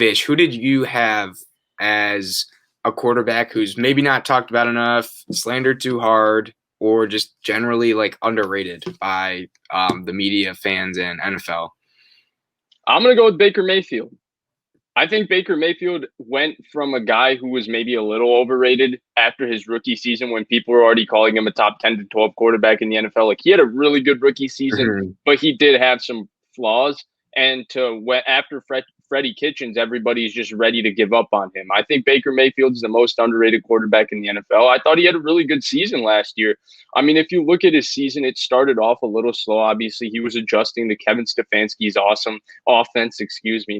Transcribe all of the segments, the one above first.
Vish, who did you have as a quarterback who's maybe not talked about enough, slandered too hard, or just generally like underrated by the media, fans, and NFL? I'm going to go with Baker Mayfield. I think Baker Mayfield went from a guy who was maybe a little overrated after his rookie season when people were already calling him a top 10 to 12 quarterback in the NFL. Like, he had a really good rookie season, but he did have some flaws. And after Freddie Kitchens, everybody's just ready to give up on him. I think Baker Mayfield's the most underrated quarterback in the NFL. I thought he had a really good season last year. I mean, if you look at his season, it started off a little slow. Obviously, he was adjusting to Kevin Stefanski's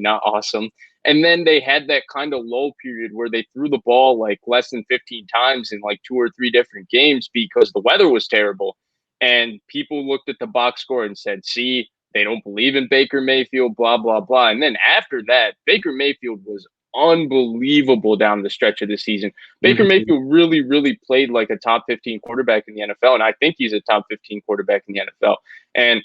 not awesome. And then they had that kind of lull period where they threw the ball like less than 15 times in like 2 or 3 different games because the weather was terrible. And people looked at the box score and said, see, they don't believe in Baker Mayfield, blah, blah, blah. And then after that, Baker Mayfield was unbelievable down the stretch of the season. Baker Mayfield really, really played like a top 15 quarterback in the NFL. And I think he's a top 15 quarterback in the NFL. And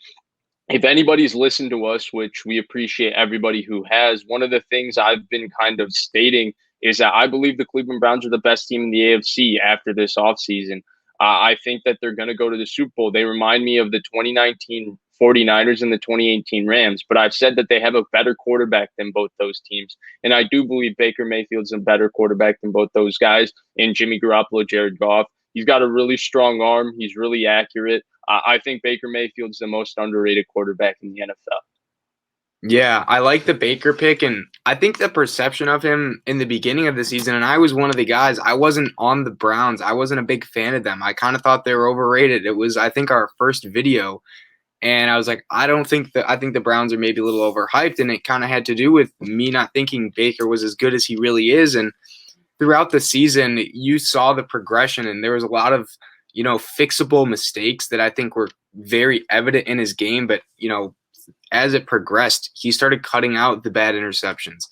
if anybody's listened to us, which we appreciate everybody who has, one of the things I've been kind of stating is that I believe the Cleveland Browns are the best team in the AFC after this offseason. I think that they're going to go to the Super Bowl. They remind me of the 2019 49ers and the 2018 Rams, but I've said that they have a better quarterback than both those teams. And I do believe Baker Mayfield's a better quarterback than both those guys, and Jimmy Garoppolo, Jared Goff. He's got a really strong arm. He's really accurate. I think Baker Mayfield's the most underrated quarterback in the NFL. Yeah, I like the Baker pick, and I think the perception of him in the beginning of the season, and I was one of the guys, I wasn't on the Browns. I wasn't a big fan of them. I kind of thought they were overrated. It was, I think, our first video, and I was like, I think the Browns are maybe a little overhyped, and it kind of had to do with me not thinking Baker was as good as he really is. And throughout the season, you saw the progression, and there was a lot of, fixable mistakes that I think were very evident in his game, but, as it progressed, he started cutting out the bad interceptions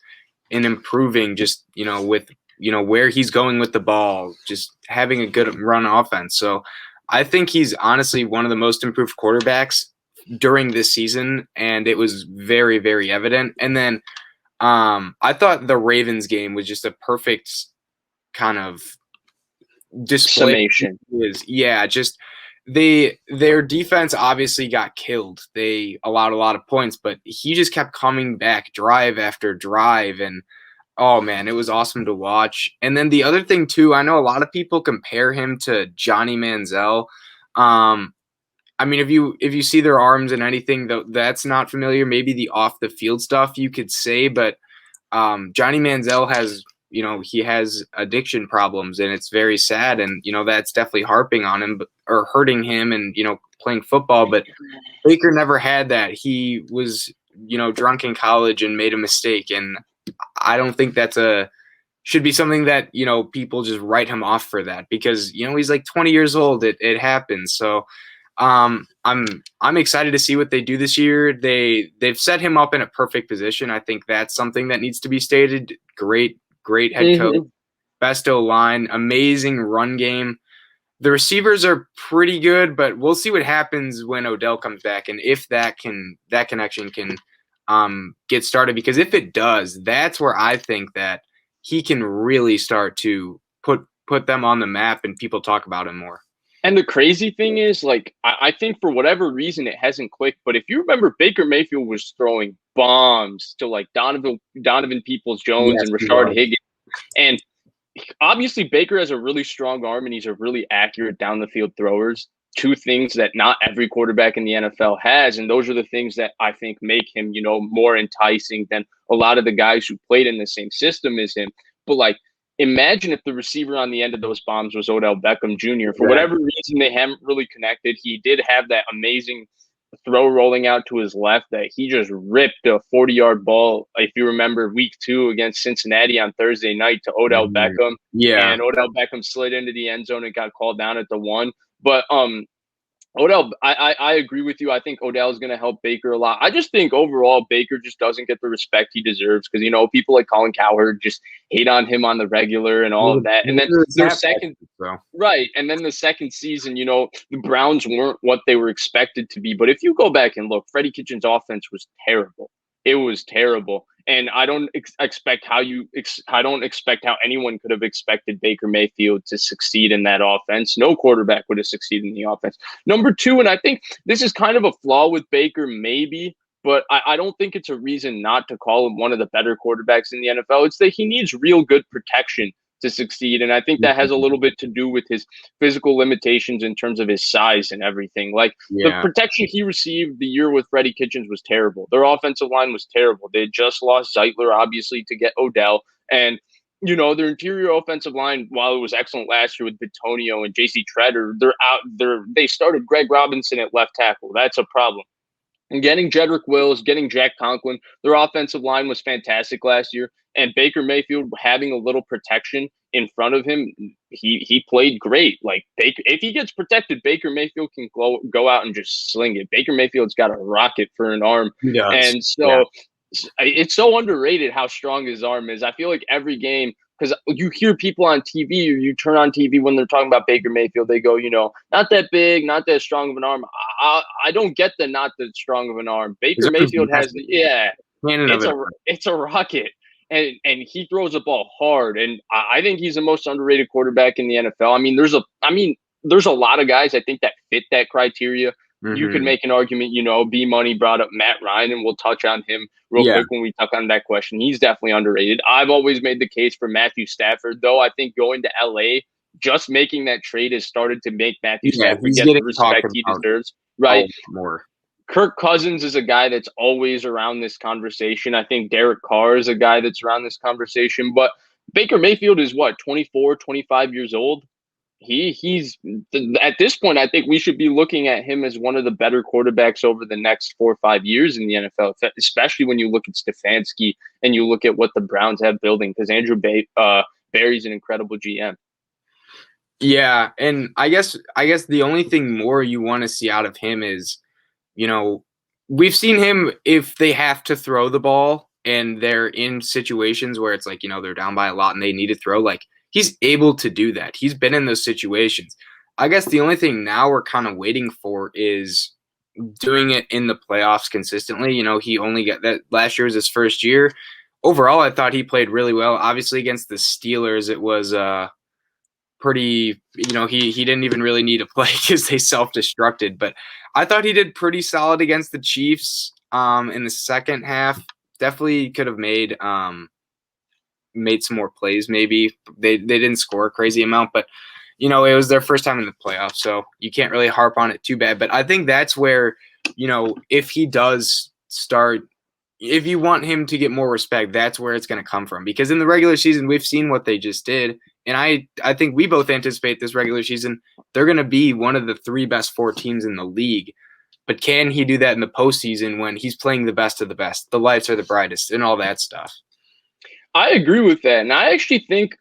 and improving just, with, where he's going with the ball, just having a good run offense. So I think he's honestly one of the most improved quarterbacks during this season, and it was very, very evident. And then I thought the Ravens game was just a perfect kind of display. Summation. Just their defense obviously got killed. They allowed a lot of points, but he just kept coming back drive after drive, and oh man, it was awesome to watch. And then the other thing too, I know a lot of people compare him to Johnny Manziel. I mean, if you see their arms and anything that's not familiar, maybe the off the field stuff you could say, but Johnny Manziel has, he has addiction problems, and it's very sad, and that's definitely harping on him or hurting him, and playing football. But Baker never had that. He was drunk in college and made a mistake, and I don't think should be something that people just write him off for that, because he's like 20 years old. It happens. So I'm excited to see what they do this year. They've set him up in a perfect position. I think that's something that needs to be stated. Great head coach, best O-line, amazing run game. The receivers are pretty good, but we'll see what happens when Odell comes back, and if that connection can get started. Because if it does, that's where I think that he can really start to put them on the map, and people talk about him more. And the crazy thing is, like, I think for whatever reason it hasn't clicked, but if you remember, Baker Mayfield was throwing bombs to like Donovan Peoples-Jones and Rashard Higgins. And obviously Baker has a really strong arm, and he's a really accurate down the field throwers. 2 things that not every quarterback in the NFL has, and those are the things that I think make him, more enticing than a lot of the guys who played in the same system as him. But like, imagine if the receiver on the end of those bombs was Odell Beckham Jr. For whatever reason, they haven't really connected. He did have that amazing throw rolling out to his left that he just ripped a 40-yard ball, if you remember, week 2 against Cincinnati on Thursday night to Odell Beckham. Yeah. And Odell Beckham slid into the end zone and got called down at the 1. But Odell, I agree with you. I think Odell is going to help Baker a lot. I just think overall Baker just doesn't get the respect he deserves because, people like Colin Cowherd just hate on him on the regular and all of that. And then their second season, the Browns weren't what they were expected to be. But if you go back and look, Freddie Kitchens' offense was terrible. It was terrible. And I don't expect I don't expect how anyone could have expected Baker Mayfield to succeed in that offense. No quarterback would have succeeded in the offense. Number two, and I think this is kind of a flaw with Baker, maybe, but I don't think it's a reason not to call him one of the better quarterbacks in the NFL. It's that he needs real good protection to succeed. And I think that has a little bit to do with his physical limitations in terms of his size and everything. Like the Yeah. protection he received the year with Freddie Kitchens was terrible. Their offensive line was terrible. They had just lost Zeitler, obviously, to get Odell. And their interior offensive line, while it was excellent last year with Bitonio and JC Treader, they started Greg Robinson at left tackle. That's a problem. And getting Jedrick Wills, getting Jack Conklin, their offensive line was fantastic last year. And Baker Mayfield having a little protection in front of him, he played great. Like if he gets protected, Baker Mayfield can go out and just sling it. Baker Mayfield's got a rocket for an arm, He does. and so it's so underrated how strong his arm is. I feel like every game, because you hear people on TV or you turn on TV when they're talking about Baker Mayfield, they go, not that big, not that strong of an arm. I don't get the not that strong of an arm. Baker Mayfield has it's a rocket. And he throws the ball hard, and I think he's the most underrated quarterback in the NFL. I mean, there's a lot of guys I think that fit that criteria. You could make an argument, B Money brought up Matt Ryan, and we'll touch on him real quick when we talk on that question. He's definitely underrated. I've always made the case for Matthew Stafford, though. I think going to LA, just making that trade has started to make Matthew Stafford get the respect he deserves. Right. More. Kirk Cousins is a guy that's always around this conversation. I think Derek Carr is a guy that's around this conversation. But Baker Mayfield is 24, 25 years old. He's at this point, I think we should be looking at him as one of the better quarterbacks over the next 4 or 5 years in the NFL, especially when you look at Stefanski and you look at what the Browns have building, because Andrew Barry's an incredible GM. Yeah, and I guess the only thing more you want to see out of him is, we've seen him if they have to throw the ball and they're in situations where it's like, they're down by a lot and they need to throw, like he's able to do that. He's been in those situations. I guess the only thing now we're kind of waiting for is doing it in the playoffs consistently. He only got that last year was his first year. Overall, I thought he played really well. Obviously against the Steelers, it was pretty, he didn't even really need to play because they self-destructed, but I thought he did pretty solid against the Chiefs in the second half. Definitely could have made some more plays. Maybe they didn't score a crazy amount, but it was their first time in the playoffs, so you can't really harp on it too bad. But I think that's where, if he does start, if you want him to get more respect, that's where it's going to come from. Because in the regular season, we've seen what they just did. And I think we both anticipate this regular season, they're going to be one of the 3 best 4 teams in the league. But can he do that in the postseason when he's playing the best of the best, the lights are the brightest, and all that stuff? I agree with that. And I actually think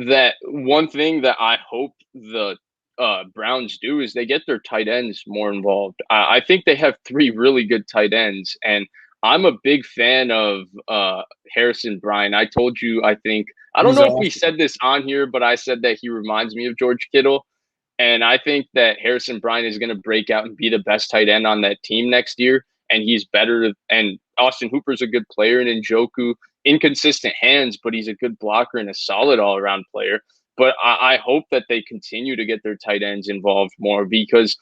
that one thing that I hope the Browns do is they get their tight ends more involved. I think they have 3 really good tight ends, and I'm a big fan of Harrison Bryant. I told you, I don't know if we said this on here, but I said that he reminds me of George Kittle. And I think that Harrison Bryant is going to break out and be the best tight end on that team next year. And he's better. And Austin Hooper's a good player, and Njoku, inconsistent hands, but he's a good blocker and a solid all-around player. But I hope that they continue to get their tight ends involved more because,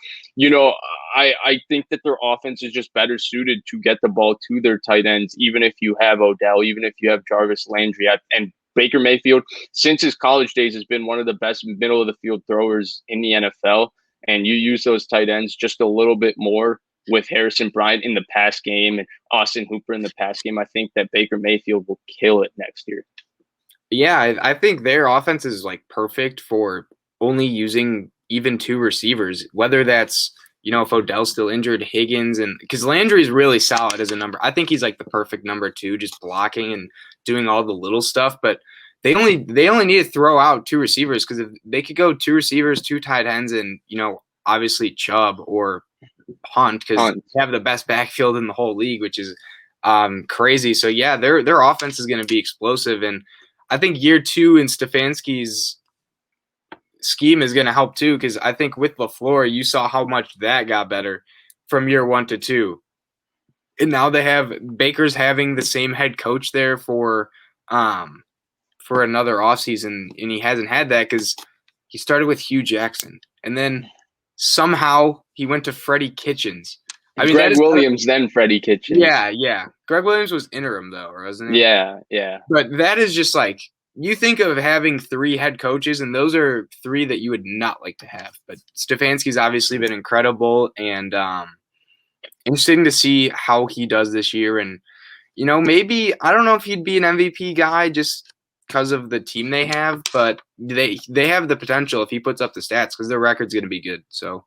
I think that their offense is just better suited to get the ball to their tight ends, even if you have Odell, even if you have Jarvis Landry. And Baker Mayfield, since his college days, has been one of the best middle-of-the-field throwers in the NFL. And you use those tight ends just a little bit more with Harrison Bryant in the pass game and Austin Hooper in the pass game. I think that Baker Mayfield will kill it next year. Yeah, I think their offense is like perfect for only using even 2 receivers, whether that's, if Odell's still injured, Higgins, and because Landry's really solid as a number. I think he's like the perfect number 2, just blocking and doing all the little stuff. But they only need to throw out 2 receivers, because if they could go 2 receivers, 2 tight ends, and obviously Chubb or Hunt, because they have the best backfield in the whole league, which is crazy. So yeah, their offense is going to be explosive, and I think year 2 in Stefanski's scheme is going to help too, because I think with LaFleur, you saw how much that got better from year 1 to 2. And now they have Baker's having the same head coach there for another offseason, and he hasn't had that because he started with Hugh Jackson, and then somehow he went to Freddie Kitchens. I mean, that Greg is Williams, then Freddie Kitchens. yeah. Greg Williams was interim though, wasn't he? Yeah. But that is just like you think of having 3 head coaches, and those are 3 that you would not like to have. But Stefanski's obviously been incredible, and interesting to see how he does this year. And maybe I don't know if he'd be an MVP guy just because of the team they have, but they have the potential if he puts up the stats because their record's going to be good. So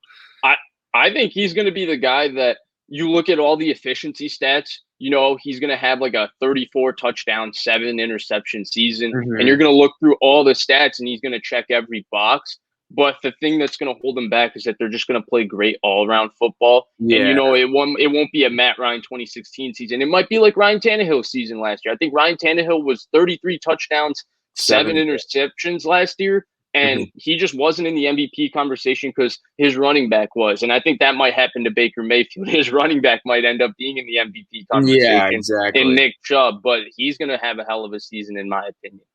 I think he's going to be the guy that you look at all the efficiency stats. He's going to have like a 34 touchdown, 7 interception season, and you're going to look through all the stats, and he's going to check every box. But the thing that's going to hold them back is that they're just going to play great all-around football. Yeah. And, it won't be a Matt Ryan 2016 season. It might be like Ryan Tannehill's season last year. I think Ryan Tannehill was 33 touchdowns, 7 interceptions last year. And he just wasn't in the MVP conversation because his running back was. And I think that might happen to Baker Mayfield. His running back might end up being in the MVP conversation yeah, exactly. in Nick Chubb. But he's going to have a hell of a season, in my opinion.